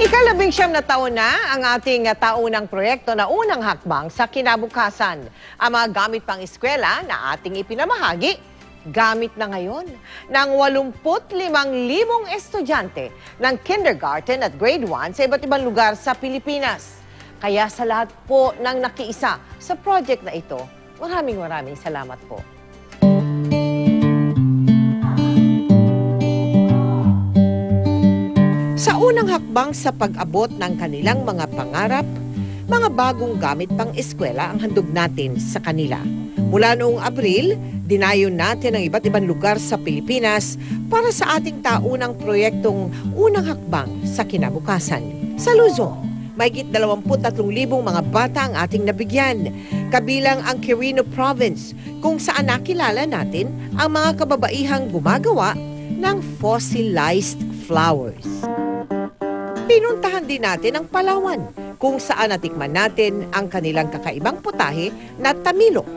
Ikalabing-siyam na taon na ang ating taunang proyekto na unang hakbang sa kinabukasan. Ang mga gamit pang eskwela na ating ipinamahagi, gamit na ngayon ng 85,000 estudyante ng kindergarten at grade 1 sa iba't ibang lugar sa Pilipinas. Kaya sa lahat po ng nakiisa sa project na ito, maraming salamat po. Sa unang hakbang sa pag-abot ng kanilang mga pangarap, mga bagong gamit pang eskwela ang handog natin sa kanila. Mula noong Abril, dinayon natin ang iba't ibang lugar sa Pilipinas para sa ating taunang proyektong unang hakbang sa kinabukasan. Sa Luzon, mahigit 23,000 mga bata ang ating nabigyan, kabilang ang Quirino Province, kung saan nakilala natin ang mga kababaihang gumagawa ng fossilized flowers. Pinuntahan din natin ang Palawan, kung saan natikman natin ang kanilang kakaibang putahe na tamilok.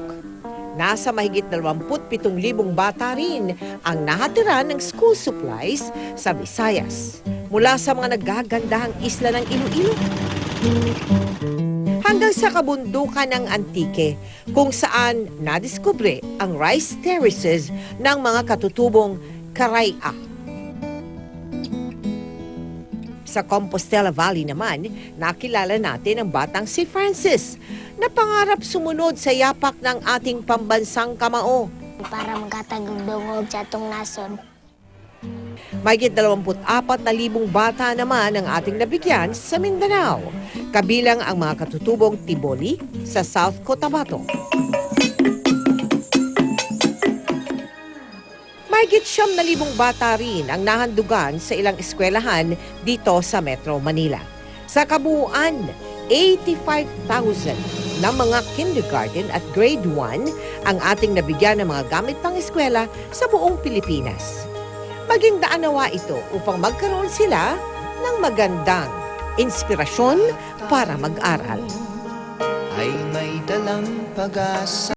Nasa mahigit 27,000 bata rin ang nahatira ng school supplies sa Visayas, mula sa mga nagagandahang isla ng Iloilo hanggang sa kabundukan ng Antique, kung saan nadiskubre ang rice terraces ng mga katutubong Karaya. Sa Compostela Valley naman, nakilala natin ang batang si Francis na pangarap sumunod sa yapak ng ating pambansang kamao. Para magkatagdungog sa atong nasod. Mahigit 24,000 bata naman ang ating nabigyan sa Mindanao, kabilang ang mga katutubong Tiboli sa South Cotabato. Mahigit 9,000 bata rin ang nahandugan sa ilang eskwelahan dito sa Metro Manila. Sa kabuuan, 85,000 na mga kindergarten at grade 1 ang ating nabigyan ng mga gamit pang eskwela sa buong Pilipinas. Maging daan nawa ito upang magkaroon sila ng magandang inspirasyon para mag-aral. Ay may dalang pag-asa.